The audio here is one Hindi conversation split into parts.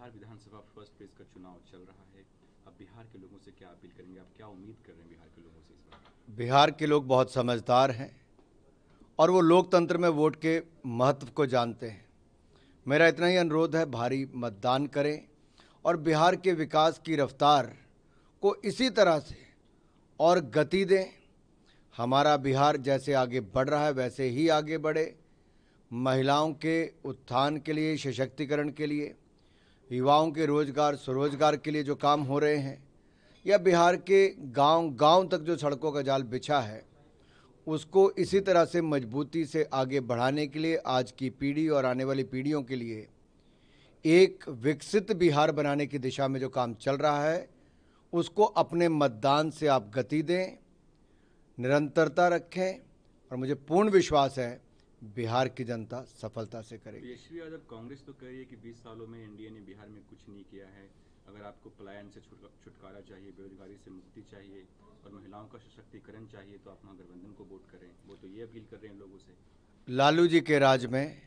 बिहार विधानसभा फर्स्ट फेज का चुनाव चल रहा है। अब बिहार के लोगों से क्या अपील करेंगे, आप क्या उम्मीद कर रहे हैं बिहार के लोगों से इस बार? बिहार के लोग बहुत समझदार हैं और वो लोकतंत्र में वोट के महत्व को जानते हैं। मेरा इतना ही अनुरोध है, भारी मतदान करें और बिहार के विकास की रफ्तार को इसी तरह से और गति दें। हमारा बिहार जैसे आगे बढ़ रहा है वैसे ही आगे बढ़े। महिलाओं के उत्थान के लिए, सशक्तिकरण के लिए, युवाओं के रोजगार स्वरोजगार के लिए जो काम हो रहे हैं, या बिहार के गांव-गांव तक जो सड़कों का जाल बिछा है, उसको इसी तरह से मजबूती से आगे बढ़ाने के लिए आज की पीढ़ी और आने वाली पीढ़ियों के लिए एक विकसित बिहार बनाने की दिशा में जो काम चल रहा है, उसको अपने मतदान से आप गति दें, निरंतरता रखें और मुझे पूर्ण विश्वास है बिहार की जनता सफलता से करेगी। तेजस्वी यादव कांग्रेस तो कह रही है कि 20 सालों में एनडीए ने बिहार में कुछ नहीं किया है। अगर आपको पलायन से छुटकारा चाहिए, बेरोजगारी से मुक्ति चाहिए और महिलाओं का सशक्तिकरण चाहिए तो आप महागठबंधन को वोट करें। वो तो ये अपील कर रहे हैं लोगों से। लालू जी के राज में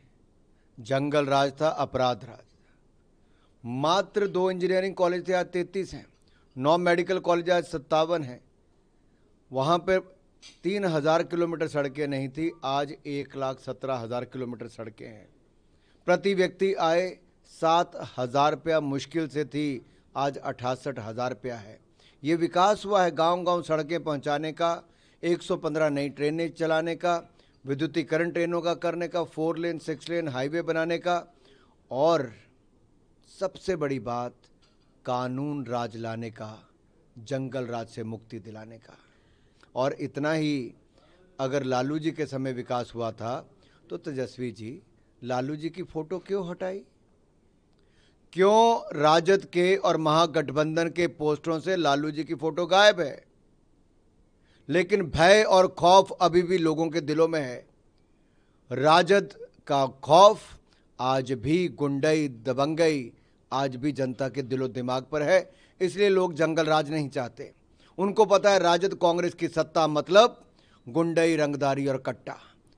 जंगल राज था, अपराध राज था। मात्र 2 इंजीनियरिंग कॉलेज थे, आज 33 हैं। 9 मेडिकल कॉलेज आज 57 हैं। वहाँ पर 3000 किलोमीटर सड़कें नहीं थी, आज 1,17,000 किलोमीटर सड़कें हैं। प्रति व्यक्ति आय 7,000 रुपया मुश्किल से थी, आज 68,000 रुपया है। ये विकास हुआ है गांव-गांव सड़कें पहुंचाने का, 115 नई ट्रेनें चलाने का, विद्युतीकरण ट्रेनों का करने का, 4 लेन 6 लेन हाईवे बनाने का, और सबसे बड़ी बात कानून राज लाने का, जंगल राज से मुक्ति दिलाने का। और इतना ही अगर लालू जी के समय विकास हुआ था तो तेजस्वी जी लालू जी की फोटो क्यों हटाई? क्यों राजद के और महागठबंधन के पोस्टरों से लालू जी की फोटो गायब है? लेकिन भय और खौफ अभी भी लोगों के दिलों में है। राजद का खौफ आज भी, गुंडई दबंगई आज भी जनता के दिलो दिमाग पर है। इसलिए लोग जंगल राज नहीं चाहते। उनको पता है राजद कांग्रेस की सत्ता मतलब गुंडई, रंगदारी और कट्टा।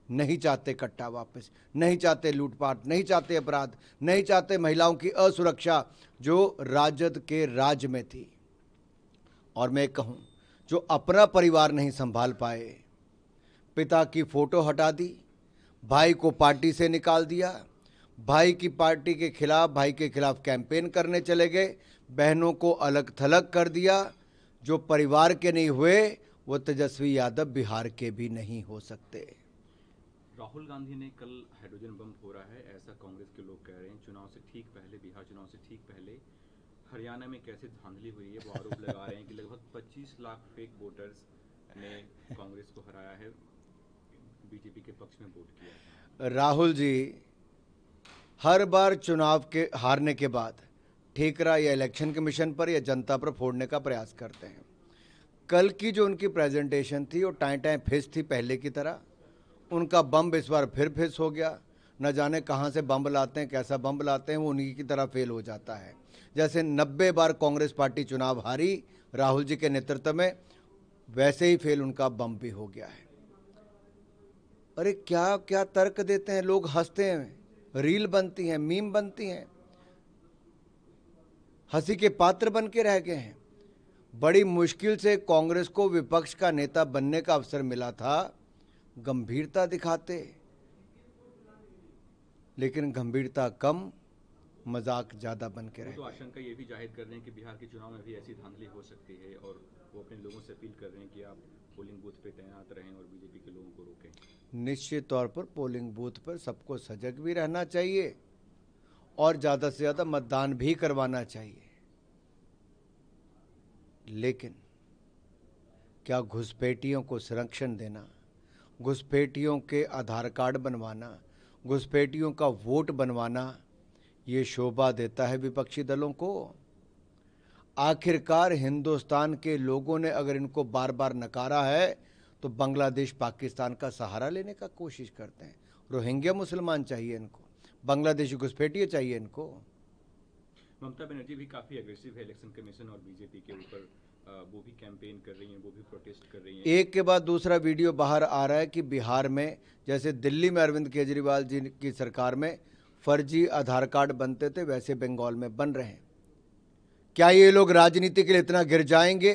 नहीं चाहते कट्टा वापस, नहीं चाहते लूटपाट, नहीं चाहते अपराध, नहीं चाहते महिलाओं की असुरक्षा जो राजद के राज में थी। और मैं कहूं, जो अपना परिवार नहीं संभाल पाए, पिता की फोटो हटा दी, भाई को पार्टी से निकाल दिया, भाई की पार्टी के खिलाफ, भाई के खिलाफ कैंपेन करने चले गए, बहनों को अलग थलग कर दिया, जो परिवार के नहीं हुए वो तेजस्वी यादव बिहार के भी नहीं हो सकते। राहुल गांधी ने कल हाइड्रोजन बम फोड़ा है, ऐसा कांग्रेस के लोग कह रहे हैं। चुनाव से ठीक पहले, बिहार चुनाव से ठीक पहले हरियाणा में कैसे धांधली हुई है, वो आरोप लगा रहे हैं कि लगभग 25 लाख फेक वोटर्स ने कांग्रेस को हराया है, बीजेपी के पक्ष में वोट किया। राहुल जी हर बार चुनाव के हारने के बाद ठेकरा या इलेक्शन कमीशन पर या जनता पर फोड़ने का प्रयास करते हैं। कल की जो उनकी प्रेजेंटेशन थी वो टाइम टाइम फिस थी पहले की तरह। उनका बम इस बार फिर फिस हो गया। न जाने कहाँ से बम लाते हैं, कैसा बम लाते हैं, वो उन्हीं की तरह फेल हो जाता है। जैसे 90 बार कांग्रेस पार्टी चुनाव हारी राहुल जी के नेतृत्व में, वैसे ही फेल उनका बम भी हो गया है। अरे क्या क्या तर्क देते हैं, लोग हंसते हैं, रील बनती हैं, मीम बनती हैं, हंसी के पात्र बन के रह गए हैं। बड़ी मुश्किल से कांग्रेस को विपक्ष का नेता बनने का अवसर मिला था, गंभीरता दिखाते, लेकिन गंभीरता कम, मजाक ज्यादा बन के रहे। तो आशंका ये भी जाहिर कर रहे हैं कि बिहार के चुनाव में भी ऐसी धांधली हो सकती है और वो अपने लोगों से अपील कर रहे हैं कि आप पोलिंग बूथ पे तैनात रहें और बीजेपी के लोगों को रोकें। निश्चित तौर पर पोलिंग बूथ पर सबको सजग भी रहना चाहिए और ज़्यादा से ज़्यादा मतदान भी करवाना चाहिए। लेकिन क्या घुसपैठियों को संरक्षण देना, घुसपैठियों के आधार कार्ड बनवाना, घुसपैठियों का वोट बनवाना, ये शोभा देता है विपक्षी दलों को? आखिरकार हिंदुस्तान के लोगों ने अगर इनको बार बार नकारा है तो बांग्लादेश पाकिस्तान का सहारा लेने का कोशिश करते हैं। रोहिंग्या मुसलमान चाहिए इनको, बांग्लादेशी घुसपैठिए चाहिए इनको। ममता बनर्जी भी काफी एग्रेसिव है इलेक्शन कमीशन और बीजेपी के ऊपर, वो भी कैंपेन कर रही हैं, वो भी प्रोटेस्ट कर रही हैं। एक के बाद दूसरा वीडियो बाहर आ रहा है कि बिहार में जैसे दिल्ली में अरविंद केजरीवाल जी की सरकार में फर्जी आधार कार्ड बनते थे वैसे बंगाल में बन रहे हैं। क्या ये लोग राजनीति के लिए इतना गिर जाएंगे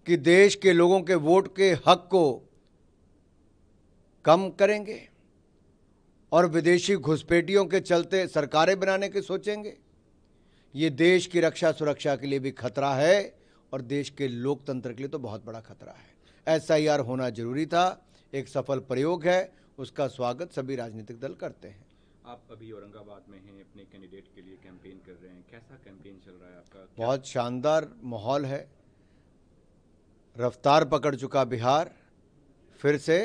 कि देश के लोगों के वोट के हक को कम करेंगे और विदेशी घुसपैठियों के चलते सरकारें बनाने के सोचेंगे? ये देश की रक्षा सुरक्षा के लिए भी खतरा है और देश के लोकतंत्र के लिए तो बहुत बड़ा खतरा है। एसआईआर होना जरूरी था, एक सफल प्रयोग है, उसका स्वागत सभी राजनीतिक दल करते हैं। आप अभी औरंगाबाद में हैं, अपने कैंडिडेट के लिए कैंपेन कर रहे हैं, कैसा कैंपेन चल रहा है आपका? बहुत शानदार माहौल है, रफ्तार पकड़ चुका बिहार, फिर से